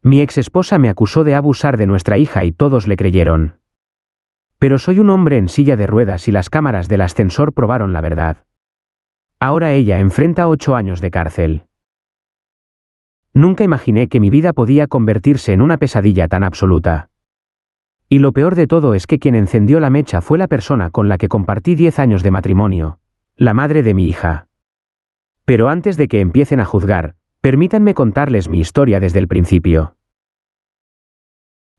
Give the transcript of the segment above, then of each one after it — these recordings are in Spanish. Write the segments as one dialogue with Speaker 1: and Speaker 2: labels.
Speaker 1: Mi exesposa me acusó de abusar de nuestra hija y todos le creyeron. Pero soy un hombre en silla de ruedas y las cámaras del ascensor probaron la verdad. Ahora ella enfrenta 8 años de cárcel. Nunca imaginé que mi vida podía convertirse en una pesadilla tan absoluta. Y lo peor de todo es que quien encendió la mecha fue la persona con la que compartí 10 años de matrimonio, la madre de mi hija. Pero antes de que empiecen a juzgar, permítanme contarles mi historia desde el principio.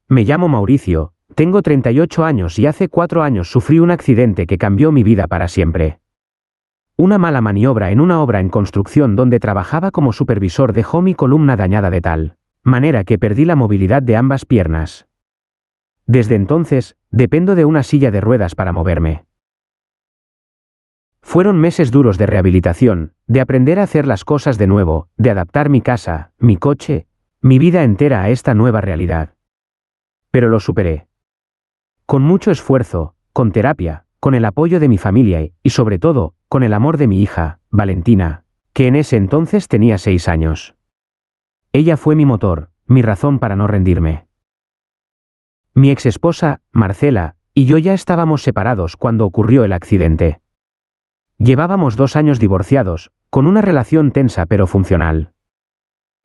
Speaker 1: Me llamo Mauricio, tengo 38 años y hace 4 años sufrí un accidente que cambió mi vida para siempre. Una mala maniobra en una obra en construcción donde trabajaba como supervisor dejó mi columna dañada de tal manera que perdí la movilidad de ambas piernas. Desde entonces, dependo de una silla de ruedas para moverme. Fueron meses duros de rehabilitación, de aprender a hacer las cosas de nuevo, de adaptar mi casa, mi coche, mi vida entera a esta nueva realidad. Pero lo superé. Con mucho esfuerzo, con terapia, con el apoyo de mi familia y, sobre todo, con el amor de mi hija, Valentina, que en ese entonces tenía 6 años. Ella fue mi motor, mi razón para no rendirme. Mi exesposa, Marcela, y yo ya estábamos separados cuando ocurrió el accidente. Llevábamos 2 años divorciados, con una relación tensa pero funcional.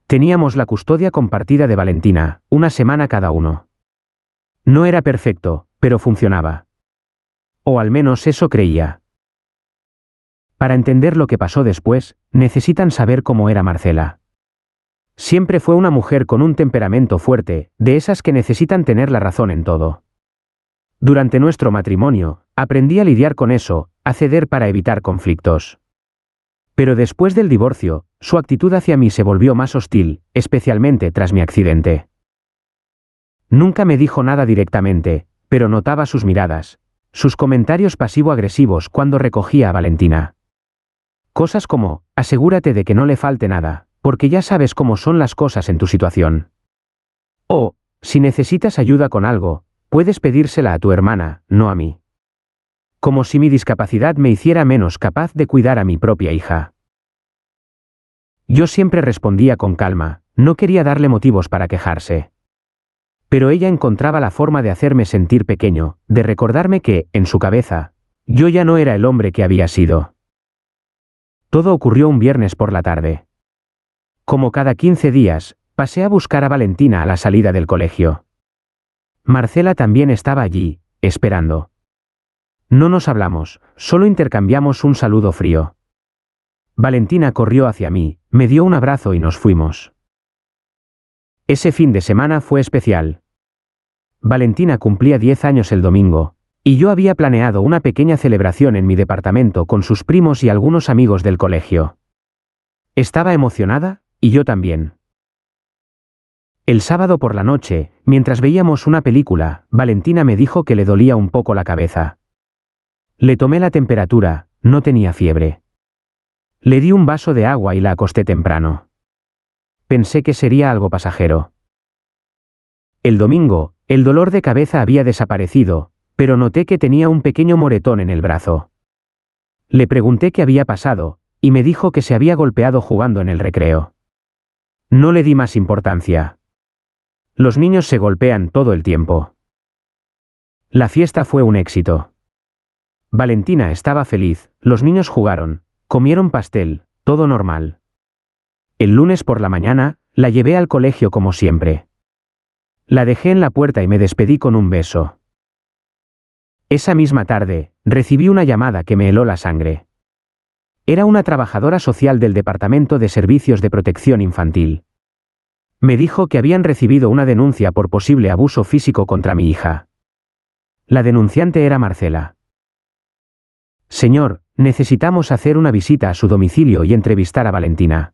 Speaker 1: Teníamos la custodia compartida de Valentina, una semana cada uno. No era perfecto, pero funcionaba. O al menos eso creía. Para entender lo que pasó después, necesitan saber cómo era Marcela. Siempre fue una mujer con un temperamento fuerte, de esas que necesitan tener la razón en todo. Durante nuestro matrimonio, aprendí a lidiar con eso, a ceder para evitar conflictos. Pero después del divorcio, su actitud hacia mí se volvió más hostil, especialmente tras mi accidente. Nunca me dijo nada directamente, pero notaba sus miradas, sus comentarios pasivo-agresivos cuando recogía a Valentina. Cosas como, asegúrate de que no le falte nada, porque ya sabes cómo son las cosas en tu situación. O, si necesitas ayuda con algo, puedes pedírsela a tu hermana, no a mí. Como si mi discapacidad me hiciera menos capaz de cuidar a mi propia hija. Yo siempre respondía con calma, no quería darle motivos para quejarse. Pero ella encontraba la forma de hacerme sentir pequeño, de recordarme que, en su cabeza, yo ya no era el hombre que había sido. Todo ocurrió un viernes por la tarde. Como cada 15 días, pasé a buscar a Valentina a la salida del colegio. Marcela también estaba allí, esperando. No nos hablamos, solo intercambiamos un saludo frío. Valentina corrió hacia mí, me dio un abrazo y nos fuimos. Ese fin de semana fue especial. Valentina cumplía 10 años el domingo, y yo había planeado una pequeña celebración en mi departamento con sus primos y algunos amigos del colegio. Estaba emocionada, y yo también. El sábado por la noche, mientras veíamos una película, Valentina me dijo que le dolía un poco la cabeza. Le tomé la temperatura, no tenía fiebre. Le di un vaso de agua y la acosté temprano. Pensé que sería algo pasajero. El domingo, el dolor de cabeza había desaparecido, pero noté que tenía un pequeño moretón en el brazo. Le pregunté qué había pasado, y me dijo que se había golpeado jugando en el recreo. No le di más importancia. Los niños se golpean todo el tiempo. La fiesta fue un éxito. Valentina estaba feliz, los niños jugaron, comieron pastel, todo normal. El lunes por la mañana, la llevé al colegio como siempre. La dejé en la puerta y me despedí con un beso. Esa misma tarde, recibí una llamada que me heló la sangre. Era una trabajadora social del Departamento de Servicios de Protección Infantil. Me dijo que habían recibido una denuncia por posible abuso físico contra mi hija. La denunciante era Marcela. Señor, necesitamos hacer una visita a su domicilio y entrevistar a Valentina.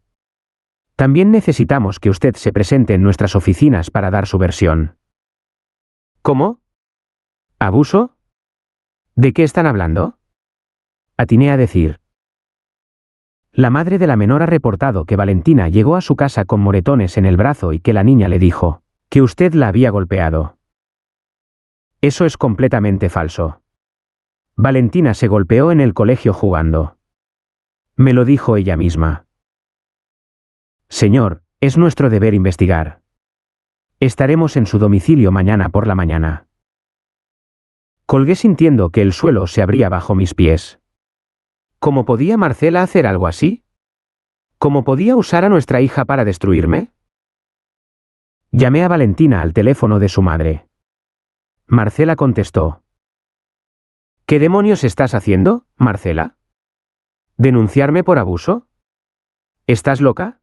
Speaker 1: También necesitamos que usted se presente en nuestras oficinas para dar su versión. ¿Cómo? ¿Abuso? ¿De qué están hablando? Atiné a decir. La madre de la menor ha reportado que Valentina llegó a su casa con moretones en el brazo y que la niña le dijo que usted la había golpeado. Eso es completamente falso. Valentina se golpeó en el colegio jugando. Me lo dijo ella misma. Señor, es nuestro deber investigar. Estaremos en su domicilio mañana por la mañana. Colgué sintiendo que el suelo se abría bajo mis pies. ¿Cómo podía Marcela hacer algo así? ¿Cómo podía usar a nuestra hija para destruirme? Llamé a Valentina al teléfono de su madre. Marcela contestó. ¿Qué demonios estás haciendo, Marcela? ¿Denunciarme por abuso? ¿Estás loca?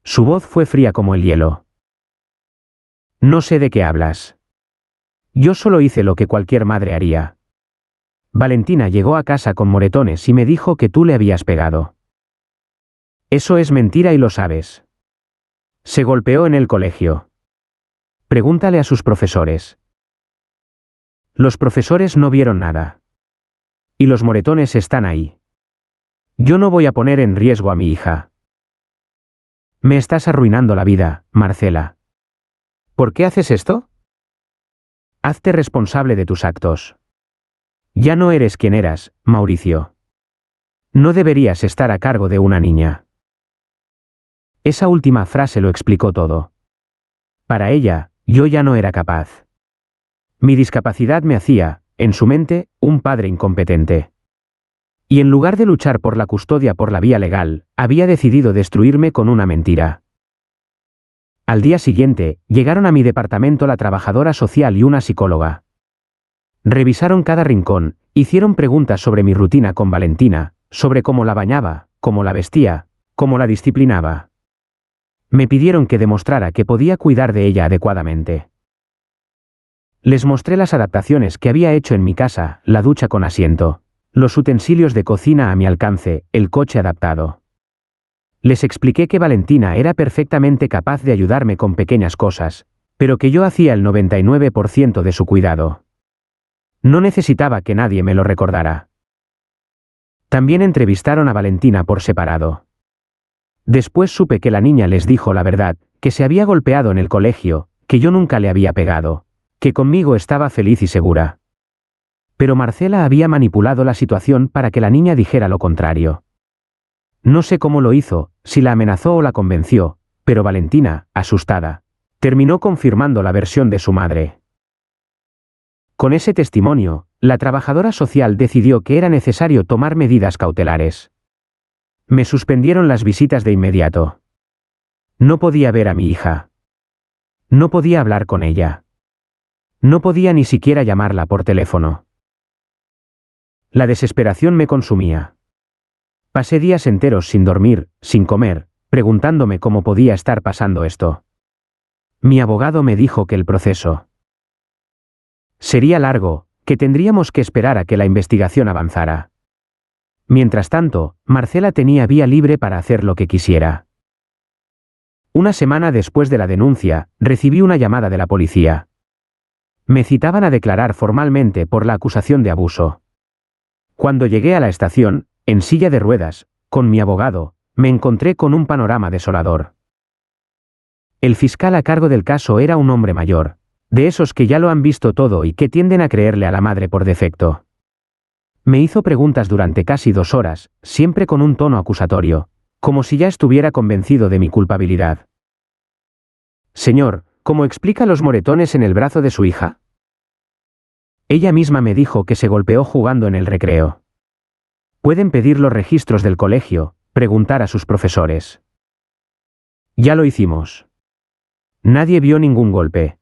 Speaker 1: Su voz fue fría como el hielo. No sé de qué hablas. Yo solo hice lo que cualquier madre haría. Valentina llegó a casa con moretones y me dijo que tú le habías pegado. Eso es mentira y lo sabes. Se golpeó en el colegio. Pregúntale a sus profesores. Los profesores no vieron nada. Y los moretones están ahí. Yo no voy a poner en riesgo a mi hija. Me estás arruinando la vida, Marcela. ¿Por qué haces esto? Hazte responsable de tus actos. Ya no eres quien eras, Mauricio. No deberías estar a cargo de una niña. Esa última frase lo explicó todo. Para ella, yo ya no era capaz. Mi discapacidad me hacía, en su mente, un padre incompetente. Y en lugar de luchar por la custodia por la vía legal, había decidido destruirme con una mentira. Al día siguiente, llegaron a mi departamento la trabajadora social y una psicóloga. Revisaron cada rincón, hicieron preguntas sobre mi rutina con Valentina, sobre cómo la bañaba, cómo la vestía, cómo la disciplinaba. Me pidieron que demostrara que podía cuidar de ella adecuadamente. Les mostré las adaptaciones que había hecho en mi casa, la ducha con asiento, los utensilios de cocina a mi alcance, el coche adaptado. Les expliqué que Valentina era perfectamente capaz de ayudarme con pequeñas cosas, pero que yo hacía el 99% de su cuidado. No necesitaba que nadie me lo recordara. También entrevistaron a Valentina por separado. Después supe que la niña les dijo la verdad, que se había golpeado en el colegio, que yo nunca le había pegado, que conmigo estaba feliz y segura. Pero Marcela había manipulado la situación para que la niña dijera lo contrario. No sé cómo lo hizo, si la amenazó o la convenció, pero Valentina, asustada, terminó confirmando la versión de su madre. Con ese testimonio, la trabajadora social decidió que era necesario tomar medidas cautelares. Me suspendieron las visitas de inmediato. No podía ver a mi hija. No podía hablar con ella. No podía ni siquiera llamarla por teléfono. La desesperación me consumía. Pasé días enteros sin dormir, sin comer, preguntándome cómo podía estar pasando esto. Mi abogado me dijo que el proceso sería largo, que tendríamos que esperar a que la investigación avanzara. Mientras tanto, Marcela tenía vía libre para hacer lo que quisiera. Una semana después de la denuncia, recibí una llamada de la policía. Me citaban a declarar formalmente por la acusación de abuso. Cuando llegué a la estación, en silla de ruedas, con mi abogado, me encontré con un panorama desolador. El fiscal a cargo del caso era un hombre mayor, de esos que ya lo han visto todo y que tienden a creerle a la madre por defecto. Me hizo preguntas durante casi 2 horas, siempre con un tono acusatorio, como si ya estuviera convencido de mi culpabilidad. Señor, ¿cómo explica los moretones en el brazo de su hija? Ella misma me dijo que se golpeó jugando en el recreo. Pueden pedir los registros del colegio, preguntar a sus profesores. Ya lo hicimos. Nadie vio ningún golpe.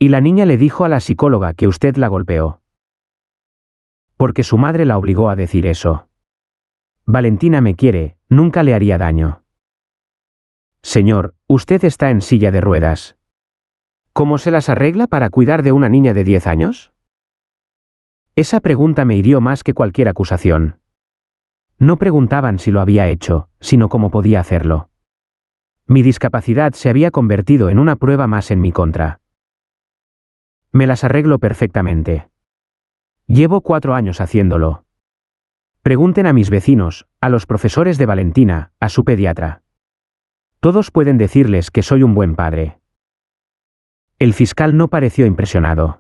Speaker 1: Y la niña le dijo a la psicóloga que usted la golpeó. Porque su madre la obligó a decir eso. Valentina me quiere, nunca le haría daño. Señor, usted está en silla de ruedas. ¿Cómo se las arregla para cuidar de una niña de 10 años? Esa pregunta me hirió más que cualquier acusación. No preguntaban si lo había hecho, sino cómo podía hacerlo. Mi discapacidad se había convertido en una prueba más en mi contra. Me las arreglo perfectamente. Llevo 4 años haciéndolo. Pregunten a mis vecinos, a los profesores de Valentina, a su pediatra. Todos pueden decirles que soy un buen padre. El fiscal no pareció impresionado.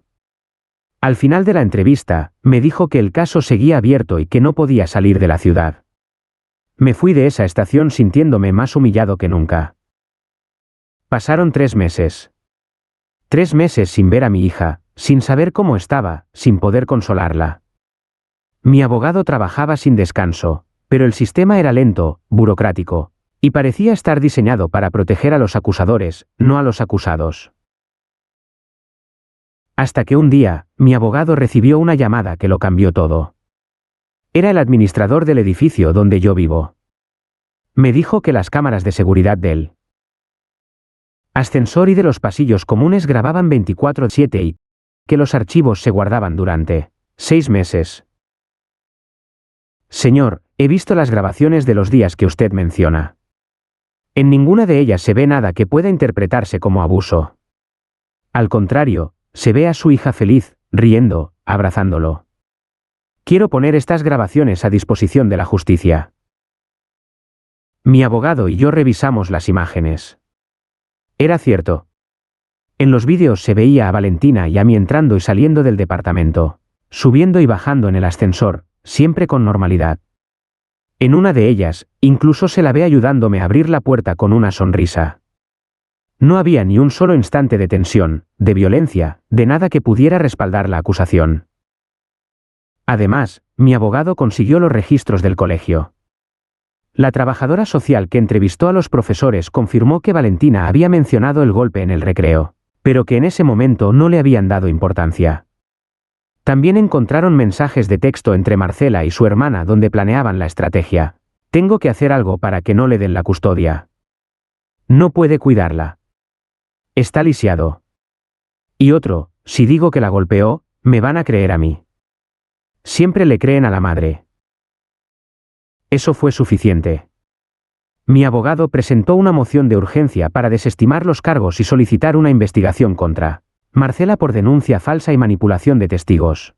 Speaker 1: Al final de la entrevista, me dijo que el caso seguía abierto y que no podía salir de la ciudad. Me fui de esa estación sintiéndome más humillado que nunca. Pasaron 3 meses. 3 meses sin ver a mi hija, sin saber cómo estaba, sin poder consolarla. Mi abogado trabajaba sin descanso, pero el sistema era lento, burocrático, y parecía estar diseñado para proteger a los acusadores, no a los acusados. Hasta que un día, mi abogado recibió una llamada que lo cambió todo. Era el administrador del edificio donde yo vivo. Me dijo que las cámaras de seguridad del ascensor y de los pasillos comunes grababan 24/7 y que los archivos se guardaban durante 6 meses. Señor, he visto las grabaciones de los días que usted menciona. En ninguna de ellas se ve nada que pueda interpretarse como abuso. Al contrario, se ve a su hija feliz, riendo, abrazándolo. Quiero poner estas grabaciones a disposición de la justicia. Mi abogado y yo revisamos las imágenes. Era cierto. En los vídeos se veía a Valentina y a mí entrando y saliendo del departamento, subiendo y bajando en el ascensor, siempre con normalidad. En una de ellas, incluso se la ve ayudándome a abrir la puerta con una sonrisa. No había ni un solo instante de tensión, de violencia, de nada que pudiera respaldar la acusación. Además, mi abogado consiguió los registros del colegio. La trabajadora social que entrevistó a los profesores confirmó que Valentina había mencionado el golpe en el recreo, pero que en ese momento no le habían dado importancia. También encontraron mensajes de texto entre Marcela y su hermana donde planeaban la estrategia. Tengo que hacer algo para que no le den la custodia. No puede cuidarla. Está lisiado. Y otro, si digo que la golpeó, me van a creer a mí. Siempre le creen a la madre. Eso fue suficiente. Mi abogado presentó una moción de urgencia para desestimar los cargos y solicitar una investigación contra Marcela por denuncia falsa y manipulación de testigos.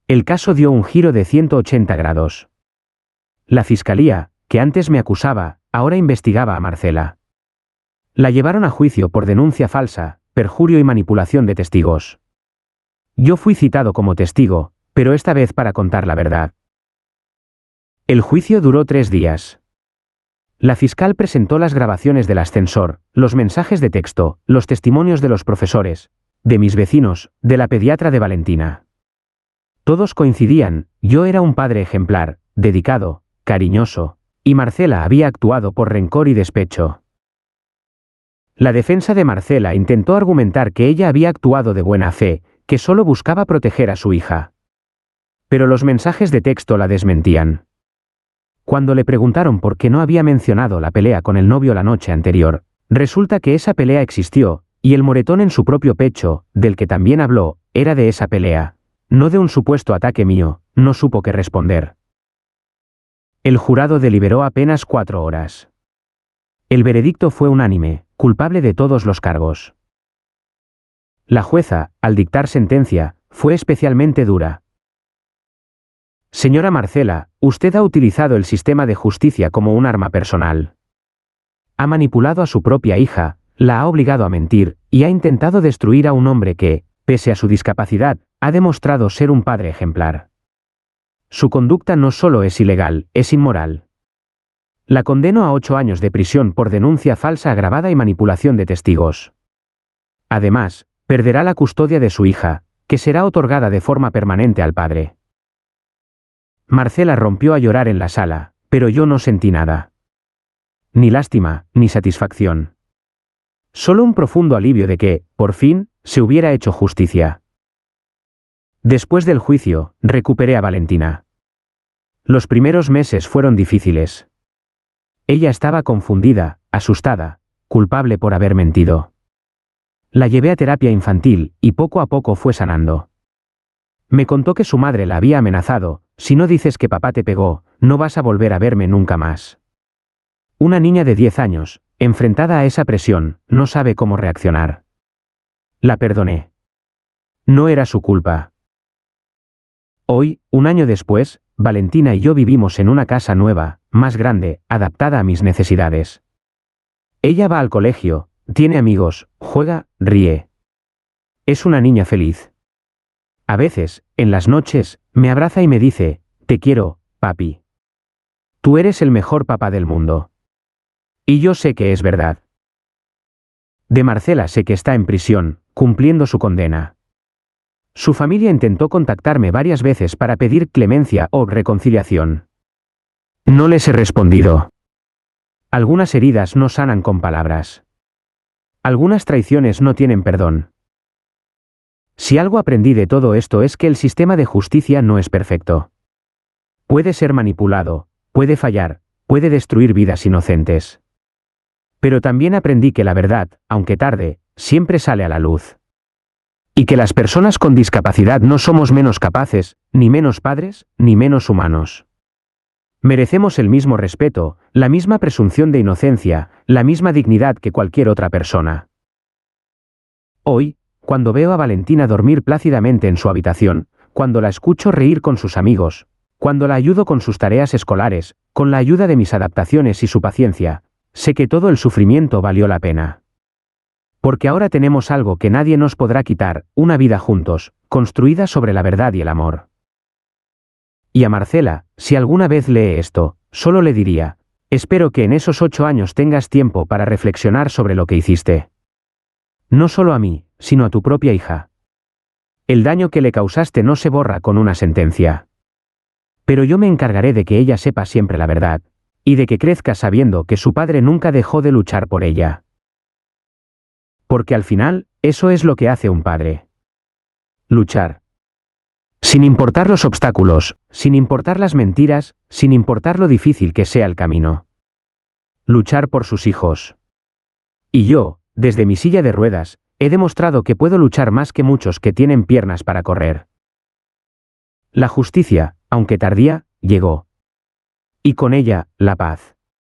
Speaker 1: El caso dio un giro de 180 grados. La fiscalía, que antes me acusaba, ahora investigaba a Marcela. La llevaron a juicio por denuncia falsa, perjurio y manipulación de testigos. Yo fui citado como testigo, pero esta vez para contar la verdad. El juicio duró 3 días. La fiscal presentó las grabaciones del ascensor, los mensajes de texto, los testimonios de los profesores, de mis vecinos, de la pediatra de Valentina. Todos coincidían, yo era un padre ejemplar, dedicado, cariñoso, y Marcela había actuado por rencor y despecho. La defensa de Marcela intentó argumentar que ella había actuado de buena fe, que solo buscaba proteger a su hija. Pero los mensajes de texto la desmentían. Cuando le preguntaron por qué no había mencionado la pelea con el novio la noche anterior, resulta que esa pelea existió, y el moretón en su propio pecho, del que también habló, era de esa pelea, no de un supuesto ataque mío, no supo qué responder. El jurado deliberó apenas 4 horas. El veredicto fue unánime, culpable de todos los cargos. La jueza, al dictar sentencia, fue especialmente dura. Señora Marcela, usted ha utilizado el sistema de justicia como un arma personal. Ha manipulado a su propia hija, la ha obligado a mentir, y ha intentado destruir a un hombre que, pese a su discapacidad, ha demostrado ser un padre ejemplar. Su conducta no solo es ilegal, es inmoral. La condeno a 8 años de prisión por denuncia falsa agravada y manipulación de testigos. Además, perderá la custodia de su hija, que será otorgada de forma permanente al padre. Marcela rompió a llorar en la sala, pero yo no sentí nada. Ni lástima, ni satisfacción. Solo un profundo alivio de que, por fin, se hubiera hecho justicia. Después del juicio, recuperé a Valentina. Los primeros meses fueron difíciles. Ella estaba confundida, asustada, culpable por haber mentido. La llevé a terapia infantil, y poco a poco fue sanando. Me contó que su madre la había amenazado: si no dices que papá te pegó, no vas a volver a verme nunca más. Una niña de 10 años, enfrentada a esa presión, no sabe cómo reaccionar. La perdoné. No era su culpa. Hoy, un año después, Valentina y yo vivimos en una casa nueva, más grande, adaptada a mis necesidades. Ella va al colegio, tiene amigos, juega, ríe. Es una niña feliz. A veces, en las noches, me abraza y me dice: te quiero, papi. Tú eres el mejor papá del mundo. Y yo sé que es verdad. De Marcela sé que está en prisión, cumpliendo su condena. Su familia intentó contactarme varias veces para pedir clemencia o reconciliación. No les he respondido. Algunas heridas no sanan con palabras. Algunas traiciones no tienen perdón. Si algo aprendí de todo esto es que el sistema de justicia no es perfecto. Puede ser manipulado, puede fallar, puede destruir vidas inocentes. Pero también aprendí que la verdad, aunque tarde, siempre sale a la luz. Y que las personas con discapacidad no somos menos capaces, ni menos padres, ni menos humanos. Merecemos el mismo respeto, la misma presunción de inocencia, la misma dignidad que cualquier otra persona. Hoy, cuando veo a Valentina dormir plácidamente en su habitación, cuando la escucho reír con sus amigos, cuando la ayudo con sus tareas escolares, con la ayuda de mis adaptaciones y su paciencia, sé que todo el sufrimiento valió la pena. Porque ahora tenemos algo que nadie nos podrá quitar, una vida juntos, construida sobre la verdad y el amor. Y a Marcela, si alguna vez lee esto, solo le diría, espero que en esos 8 años tengas tiempo para reflexionar sobre lo que hiciste. No solo a mí, sino a tu propia hija. El daño que le causaste no se borra con una sentencia. Pero yo me encargaré de que ella sepa siempre la verdad, y de que crezca sabiendo que su padre nunca dejó de luchar por ella. Porque al final, eso es lo que hace un padre. Luchar. Sin importar los obstáculos, sin importar las mentiras, sin importar lo difícil que sea el camino. Luchar por sus hijos. Y yo, desde mi silla de ruedas, he demostrado que puedo luchar más que muchos que tienen piernas para correr. La justicia, aunque tardía, llegó. Y con ella, la paz.